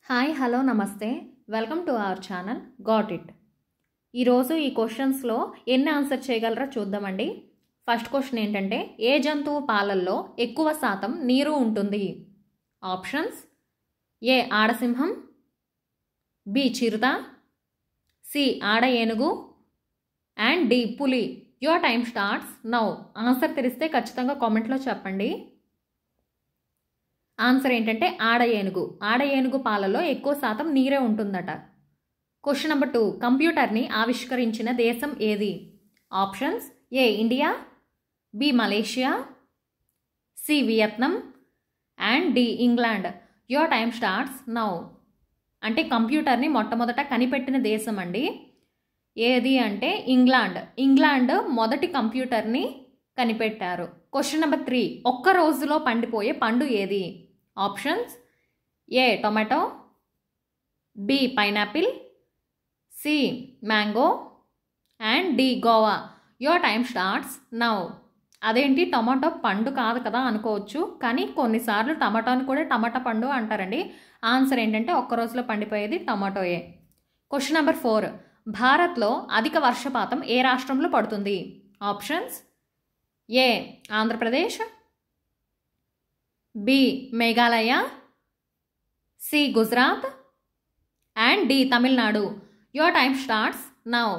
Hi hello నమస్తే welcome to our channel got it. ఈరోజు ఈ క్వశ్చన్స్లో ఎన్ని ఆన్సర్ చేయగలరో చూద్దామండి. ఫస్ట్ క్వశ్చన్ ఏంటంటే, ఏ జంతువు పాలల్లో ఎక్కువ శాతం నీరు ఉంటుంది? ఆప్షన్స్: ఏ ఆడసింహం, బి చిరుత, సి ఆడ ఏనుగు అండ్ డి పులి. Your time starts now. Answer తెలిస్తే ఖచ్చితంగా కామెంట్లో చెప్పండి. ఆన్సర్ ఏంటంటే ఆడ ఏనుగు. ఆడ ఏనుగు పాలలో ఎక్కువ శాతం నీరే ఉంటుందట. క్వశ్చన్ నెంబర్ 2, కంప్యూటర్ని ఆవిష్కరించిన దేశం ఏది? Options: A India, B Malaysia, C Vietnam and D England. Your time starts now. అంటే కంప్యూటర్ని మొట్టమొదట కనిపెట్టిన దేశం అండి. ఏది అంటే ఇంగ్లాండ్. ఇంగ్లాండ్ మొదటి కంప్యూటర్ని కనిపెట్టారు. క్వశ్చన్ నెంబర్ 3, ఒక్క రోజులో పండిపోయే పండు ఏది? Options: A tomato, B pineapple, C mango and D Goa. Your time starts now. అదేంటి టొమాటో పండు కాదు కదా అనుకోవచ్చు, కానీ కొన్నిసార్లు టమాటోని కూడా టమాటా పండు అంటారండి. ఆన్సర్ ఏంటంటే ఒక్క రోజులో పండిపోయేది టొమాటోయే. క్వశ్చన్ నెంబర్ 4, భారత్లో అధిక వర్షపాతం ఏ రాష్ట్రంలో పడుతుంది? Options: A Andhra Pradesh, B Meghalaya, C Gujarat and D Tamil Nadu. Your time starts now.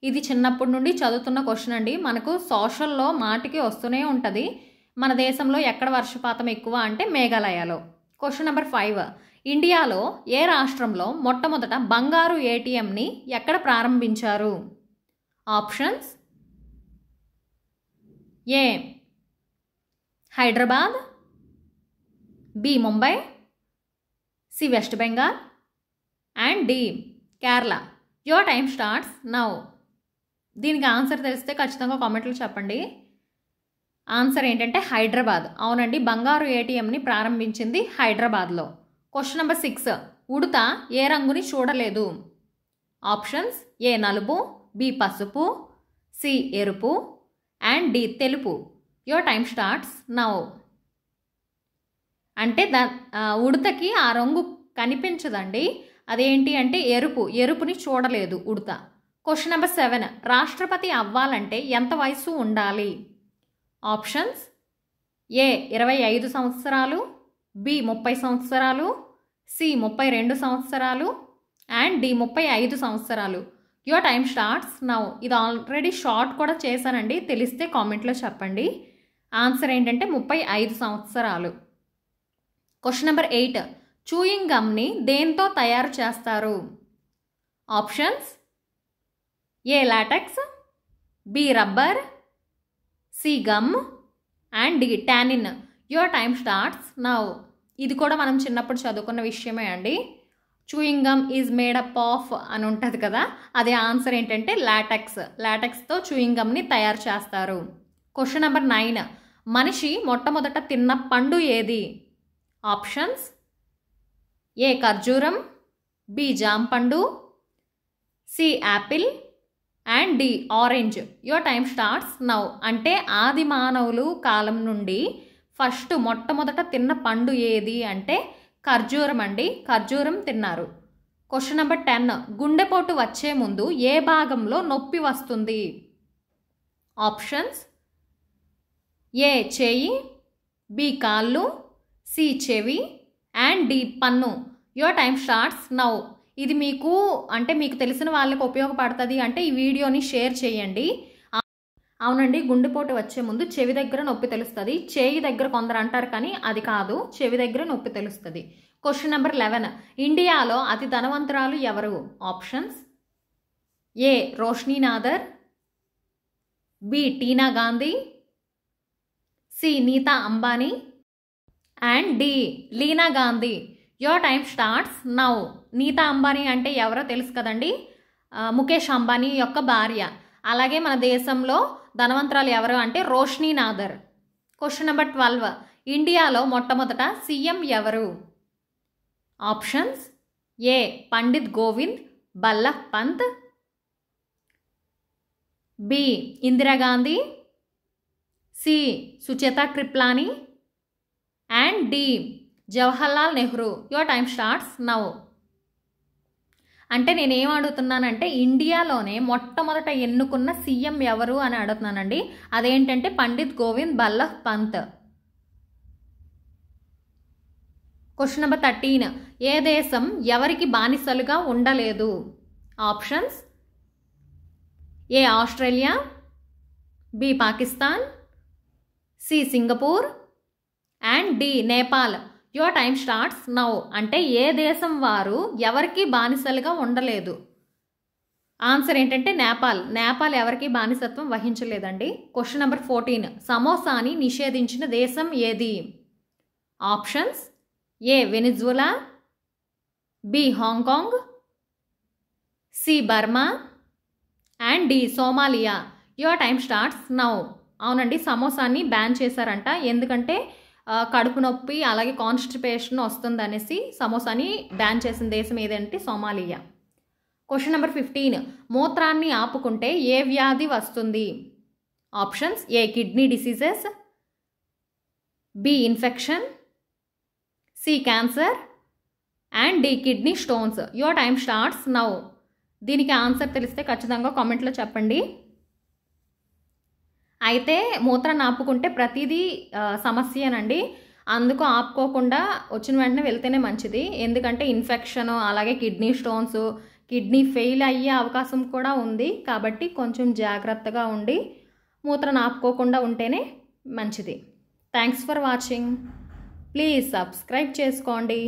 ఇది చిన్నప్పటి నుండి చదువుతున్న క్వశ్చన్ అండి. మనకు సోషల్లో మాటికి వస్తూనే ఉంటుంది. మన దేశంలో ఎక్కడ వర్షపాతం ఎక్కువ అంటే మేఘాలయలో. క్వశ్చన్ నెంబర్ 5, ఇండియాలో ఏ రాష్ట్రంలో మొట్టమొదట బంగారు ఏటీఎంని ఎక్కడ ప్రారంభించారు? Options: A Hyderabad, B Mumbai, C West Bengal and D Kerala. Your time starts now. దీనికి ఆన్సర్ తెలిస్తే ఖచ్చితంగా కామెంట్లో చెప్పండి. ఆన్సర్ ఏంటంటే హైదరాబాద్. అవునండి, బంగారు ఏటీఎంని ప్రారంభించింది హైదరాబాద్లో. క్వశ్చన్ నెంబర్ 6, ఉడత ఏ రంగుని చూడలేదు? ఆప్షన్స్: ఏ నలుపు, బి పసుపు, సి ఎరుపు అండ్ డి తెలుపు. Your time starts now. అంటే ఉడతకి ఆ రంగు కనిపించదండి. అదేంటి అంటే ఎరుపు. ఎరుపుని చూడలేదు ఉడత. క్వశ్చన్ నెంబర్ 7, రాష్ట్రపతి అవ్వాలంటే ఎంత వయసు ఉండాలి? ఆప్షన్స్: ఏ 25 సంవత్సరాలు, బి 30 సంవత్సరాలు, సి 32 సంవత్సరాలు అండ్ డి 35 సంవత్సరాలు. Your time starts now. ఇది ఆల్రెడీ షార్ట్ కూడా చేశానండి, తెలిస్తే కామెంట్లో చెప్పండి. ఆన్సర్ ఏంటంటే 35 సంవత్సరాలు. క్వశ్చన్ నెంబర్ 8, చూయింగ్ గమ్ని దేంతో తయారు చేస్తారు? Options: A latex, B rubber, C gum and D tannin. Your time starts now. ఇది కూడా మనం చిన్నప్పుడు చదువుకున్న విషయమే అండి. Chewing gum is made up of అని ఉంటుంది కదా, అదే ఆన్సర్ ఏంటంటే లాటెక్స్. లాటెక్స్తో చూయింగ్ గమ్ని తయారు చేస్తారు. క్వశ్చన్ నెంబర్ 9, మనిషి మొట్టమొదట తిన్న పండు ఏది? ఆప్షన్స్: ఏ ఖర్జూరం, బి జామ పండు, C apple and D orange. Your time starts now. అంటే ఆది మానవులు కాలం నుండి ఫస్ట్ మొట్టమొదట తిన్న పండు ఏది అంటే ఖర్జూరం అండి. ఖర్జూరం తిన్నారు. క్వశ్చన్ నెంబర్ 10, గుండెపోటు వచ్చే ముందు ఏ భాగంలో నొప్పి వస్తుంది? ఆప్షన్స్: ఏ చేయి, బి కాళ్ళు, సి చెవి అండ్ డి పన్ను. Your time starts now. ఇది మీకు తెలిసిన వాళ్ళకి ఉపయోగపడుతుంది అంటే ఈ వీడియోని షేర్ చేయండి. అవునండి, గుండెపోటు వచ్చే ముందు చెవి దగ్గర నొప్పి తెలుస్తుంది. చేయి దగ్గర కొందరు అంటారు కానీ అది కాదు, చెవి దగ్గర నొప్పి తెలుస్తుంది. క్వశ్చన్ నెంబర్ 11, ఇండియాలో అతి ధనవంతురాలు ఎవరు? Options: A Roshni Nadar, B Tina Gandhi, C Nita Ambani and D Leena Gandhi. Your time starts now. Nita Ambani అంటే ఎవరో తెలుసు కదండి, ముఖేష్ అంబానీ యొక్క భార్య. అలాగే మన దేశంలో ధనవంతురాలు ఎవరు అంటే రోష్ని నాదర్. క్వశ్చన్ నెంబర్ 12, ఇండియాలో మొట్టమొదట సీఎం ఎవరు? Options: A Pandit Govind Ballabh Pant, B Indira Gandhi, C Sucheta Kriplani and D Jawaharlal Nehru. Your time starts now. అంటే నేనేం అడుగుతున్నానంటే ఇండియాలోనే మొట్టమొదట ఎన్నుకున్న సీఎం ఎవరు అని అడుగుతున్నానండి. అదేంటంటే పండిత్ గోవింద్ బల్లభ్ పంత్. Question number 13. ఏ దేశం ఎవరికి బానిసలుగా ఉండలేదు? Options: A Australia, B Pakistan, C Singapore and D Nepal. Your time starts now. అంటే ఏ దేశం వారు ఎవరికి బానిసలుగా ఉండలేదు? ఆన్సర్ ఏంటంటే నేపాల్. నేపాల్ ఎవరికి బానిసత్వం వహించలేదండి. Question number 14. సమోసాని నిషేధించిన దేశం ఏది? Options: A Venezuela, B Hong Kong, C Burma and D Somalia. Your time starts now. అవునండి, సమోసాని బ్యాన్ చేశారంట. ఎందుకంటే కడుపు నొప్పి అలాగే కాన్స్టిపేషన్ వస్తుంది అనేసి సమోసాని బ్యాన్ చేసిన దేశం ఏదంటే సోమాలియా. Question number 15. మూత్రాన్ని ఆపుకుంటే ఏ వ్యాధి వస్తుంది? Options: A kidney diseases, B infection, C cancer and D kidney stones. Your time starts now. దీనికి ఆన్సర్ తెలిస్తే ఖచ్చితంగా కామెంట్లో చెప్పండి. అయితే మూత్రాన్ని ఆపుకుంటే ప్రతిదీ సమస్యేనండి. అందుకు ఆపుకోకుండా వచ్చిన వెంటనే వెళ్తేనే మంచిది. ఎందుకంటే ఇన్ఫెక్షన్ అలాగే కిడ్నీ స్టోన్స్, కిడ్నీ ఫెయిల్ అయ్యే అవకాశం కూడా ఉంది. కాబట్టి కొంచెం జాగ్రత్తగా ఉండి మూత్రాన్ని ఆపుకోకుండా ఉంటేనే మంచిది. Thanks for watching. Please subscribe చేసుకోండి.